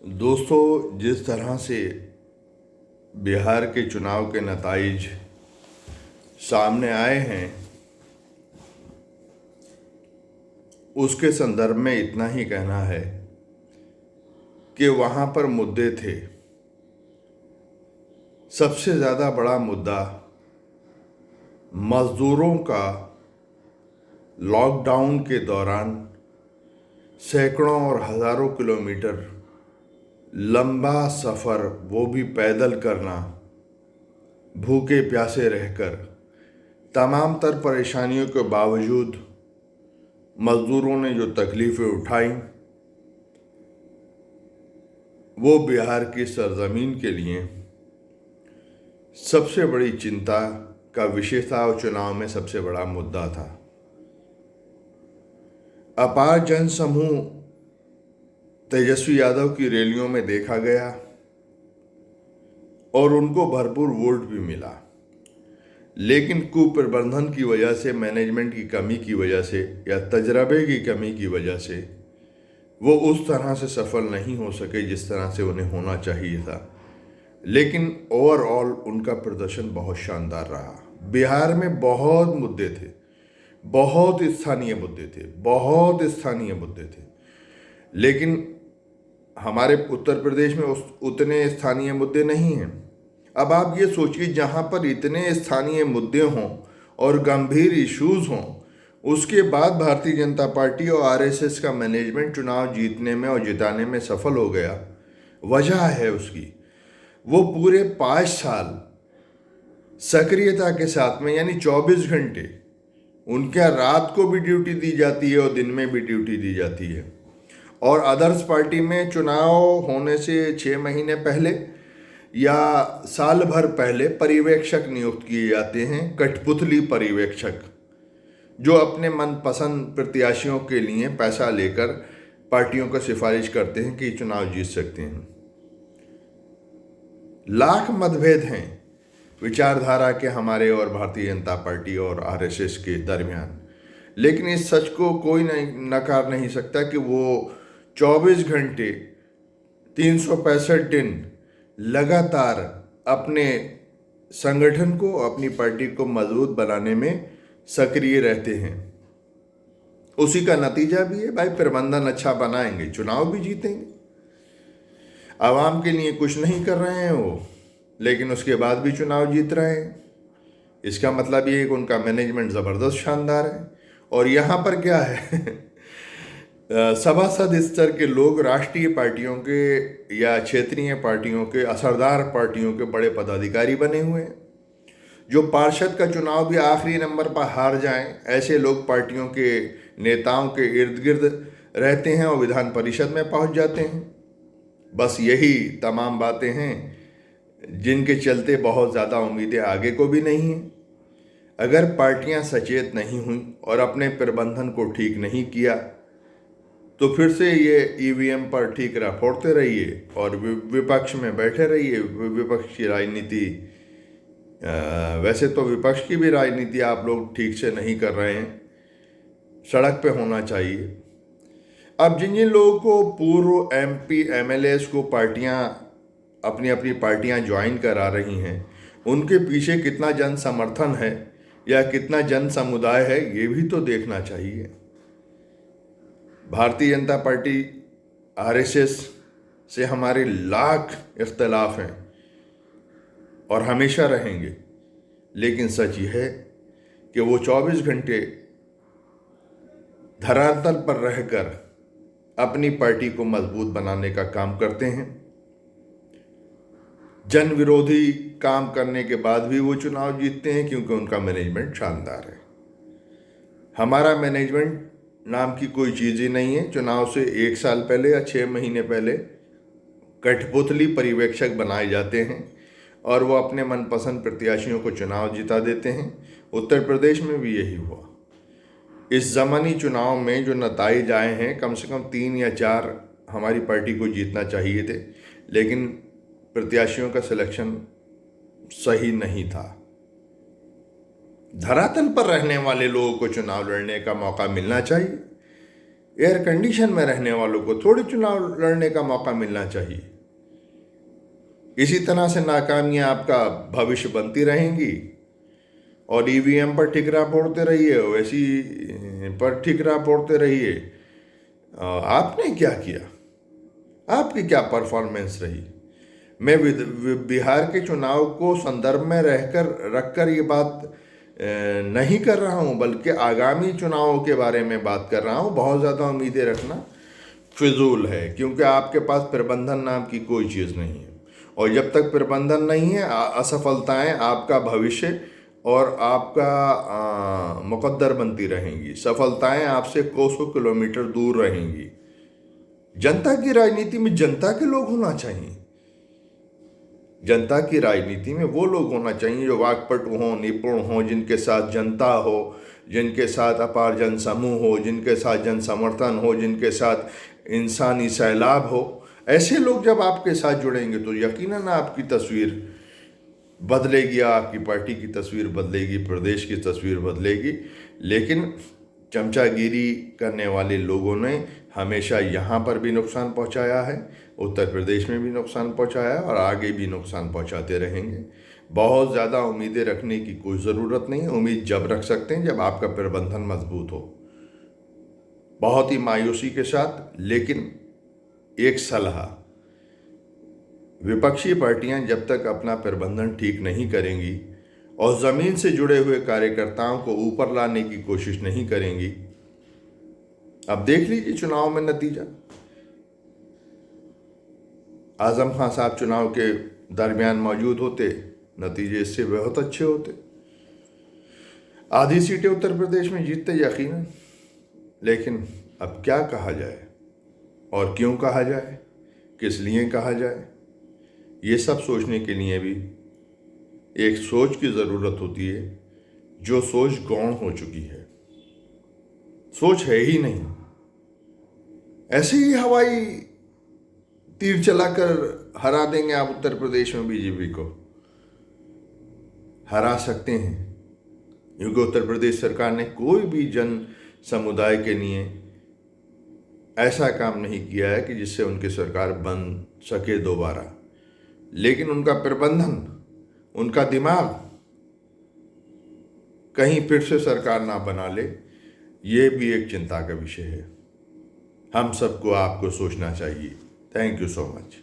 दोस्तों, जिस तरह से बिहार के चुनाव के नताइज सामने आए हैं, उसके संदर्भ में इतना ही कहना है कि वहाँ पर मुद्दे थे। सबसे ज़्यादा बड़ा मुद्दा मज़दूरों का लॉकडाउन के दौरान सैकड़ों और हज़ारों किलोमीटर लंबा सफ़र, वो भी पैदल करना, भूखे प्यासे रहकर, तमाम तर परेशानियों के बावजूद मज़दूरों ने जो तकलीफ़ें उठाई, वो बिहार की सरज़मीन के लिए सबसे बड़ी चिंता का विषय था और चुनाव में सबसे बड़ा मुद्दा था। अपार जनसमूह तेजस्वी यादव की रैलियों में देखा गया और उनको भरपूर वोट भी मिला, लेकिन कुप्रबंधन की वजह से, मैनेजमेंट की कमी की वजह से या तजर्बे की कमी की वजह से वो उस तरह से सफल नहीं हो सके जिस तरह से उन्हें होना चाहिए था। लेकिन ओवरऑल उनका प्रदर्शन बहुत शानदार रहा। बिहार में बहुत मुद्दे थे, बहुत स्थानीय मुद्दे थे, लेकिन हमारे उत्तर प्रदेश में उतने स्थानीय मुद्दे नहीं हैं। अब आप ये सोचिए, जहाँ पर इतने स्थानीय मुद्दे हों और गंभीर इश्यूज हों, उसके बाद भारतीय जनता पार्टी और आरएसएस का मैनेजमेंट चुनाव जीतने में और जिताने में सफल हो गया। वजह है उसकी, वो पूरे 5 साल सक्रियता के साथ में, यानी 24 घंटे, उनके रात को भी ड्यूटी दी जाती है और दिन में भी ड्यूटी दी जाती है। और अदर्स पार्टी में चुनाव होने से 6 महीने पहले या साल भर पहले पर्यवेक्षक नियुक्त किए जाते हैं, कठपुतली पर्यवेक्षक, जो अपने मनपसंद प्रत्याशियों के लिए पैसा लेकर पार्टियों को सिफारिश करते हैं कि चुनाव जीत सकते हैं। लाख मतभेद हैं विचारधारा के हमारे और भारतीय जनता पार्टी और आरएसएस के दरमियान, लेकिन इस सच को कोई नहीं नकार नहीं सकता कि वो 24 घंटे 365 दिन लगातार अपने संगठन को, अपनी पार्टी को मजबूत बनाने में सक्रिय रहते हैं। उसी का नतीजा भी है भाई, प्रबंधन अच्छा बनाएंगे, चुनाव भी जीतेंगे। आवाम के लिए कुछ नहीं कर रहे हैं वो, लेकिन उसके बाद भी चुनाव जीत रहे हैं। इसका मतलब ये है कि उनका मैनेजमेंट ज़बरदस्त शानदार है। और यहाँ पर क्या है सभासद स्तर के लोग राष्ट्रीय पार्टियों के या क्षेत्रीय पार्टियों के, असरदार पार्टियों के बड़े पदाधिकारी बने हुए हैं। जो पार्षद का चुनाव भी आखिरी नंबर पर हार जाएं, ऐसे लोग पार्टियों के नेताओं के इर्द गिर्द रहते हैं और विधान परिषद में पहुंच जाते हैं। बस यही तमाम बातें हैं जिनके चलते बहुत ज़्यादा उम्मीदें आगे को भी नहीं हैं। अगर पार्टियां सचेत नहीं हुई और अपने प्रबंधन को ठीक नहीं किया, तो फिर से ये ईवीएम पर ठीक फोड़ते रहिए और विपक्ष में बैठे रहिए। विपक्ष की राजनीति, वैसे तो विपक्ष की भी राजनीति आप लोग ठीक से नहीं कर रहे हैं, सड़क पे होना चाहिए। अब जिन जिन लोगों को, पूर्व एमपी एमएलएस को पार्टियां, अपनी अपनी पार्टियां ज्वाइन करा रही हैं, उनके पीछे कितना जन समर्थन है या कितना जन समुदाय है, ये भी तो देखना चाहिए। भारतीय जनता पार्टी आरएसएस से हमारे लाख इख्तलाफ हैं और हमेशा रहेंगे, लेकिन सच यह है कि वो 24 घंटे धरातल पर रहकर अपनी पार्टी को मजबूत बनाने का काम करते हैं। जन विरोधी काम करने के बाद भी वो चुनाव जीतते हैं, क्योंकि उनका मैनेजमेंट शानदार है। हमारा मैनेजमेंट नाम की कोई चीज़ ही नहीं है। चुनाव से 1 साल पहले या 6 महीने पहले कठपुतली पर्यवेक्षक बनाए जाते हैं और वो अपने मनपसंद प्रत्याशियों को चुनाव जिता देते हैं। उत्तर प्रदेश में भी यही हुआ। इस ज़मानी चुनाव में जो नताइज आए हैं, कम से कम 3 या 4 हमारी पार्टी को जीतना चाहिए थे, लेकिन प्रत्याशियों का सिलेक्शन सही नहीं था। धरातल पर रहने वाले लोगों को चुनाव लड़ने का मौका मिलना चाहिए। एयर कंडीशन में रहने वालों को थोड़ी चुनाव लड़ने का मौका मिलना चाहिए। इसी तरह से नाकामियां आपका भविष्य बनती रहेंगी और ईवीएम पर ठिकरा फोड़ते रहिए, वैसी पर ठिकरा फोड़ते रहिए। आपने क्या किया? आपकी क्या परफॉर्मेंस रही? मैं बिहार के चुनाव को संदर्भ में रखकर ये बात नहीं कर रहा हूँ, बल्कि आगामी चुनावों के बारे में बात कर रहा हूँ। बहुत ज़्यादा उम्मीदें रखना फिजूल है, क्योंकि आपके पास प्रबंधन नाम की कोई चीज़ नहीं है। और जब तक प्रबंधन नहीं है, असफलताएं आपका भविष्य और आपका मुकद्दर बनती रहेंगी। सफलताएं आपसे कोसों किलोमीटर दूर रहेंगी। जनता की राजनीति में जनता के लोग होना चाहिए। जनता की राजनीति में वो लोग होना चाहिए जो वाकपटु हों, निपुण हों, जिनके साथ जनता हो, जिनके साथ अपार जन समूह हो, जिनके साथ जन समर्थन हो, जिनके साथ इंसानी सैलाब हो। ऐसे लोग जब आपके साथ जुड़ेंगे तो यकीनन आपकी तस्वीर बदलेगी, आपकी पार्टी की तस्वीर बदलेगी, प्रदेश की तस्वीर बदलेगी। लेकिन चमचागिरी करने वाले लोगों ने हमेशा यहाँ पर भी नुकसान पहुँचाया है, उत्तर प्रदेश में भी नुकसान पहुँचाया है और आगे भी नुकसान पहुँचाते रहेंगे। बहुत ज़्यादा उम्मीदें रखने की कोई ज़रूरत नहीं है। उम्मीद जब रख सकते हैं जब आपका प्रबंधन मजबूत हो। बहुत ही मायूसी के साथ, लेकिन एक सलाह, विपक्षी पार्टियां जब तक अपना प्रबंधन ठीक नहीं करेंगी और ज़मीन से जुड़े हुए कार्यकर्ताओं को ऊपर लाने की कोशिश नहीं करेंगी, अब देख लीजिए चुनाव में नतीजा। आजम खान साहब चुनाव के दरमियान मौजूद होते, नतीजे इससे बहुत अच्छे होते। आधी सीटें उत्तर प्रदेश में जीतते यकीनन। लेकिन अब क्या कहा जाए और क्यों कहा जाए, किस लिए कहा जाए, ये सब सोचने के लिए भी एक सोच की ज़रूरत होती है, जो सोच गौण हो चुकी है। सोच है ही नहीं। ऐसे ही हवाई तीर चलाकर हरा देंगे आप उत्तर प्रदेश में बीजेपी को? हरा सकते हैं, क्योंकि उत्तर प्रदेश सरकार ने कोई भी जन समुदाय के लिए ऐसा काम नहीं किया है कि जिससे उनकी सरकार बन सके दोबारा। लेकिन उनका प्रबंधन, उनका दिमाग कहीं फिर से सरकार ना बना ले, ये भी एक चिंता का विषय है। हम सबको, आपको सोचना चाहिए। Thank you so much.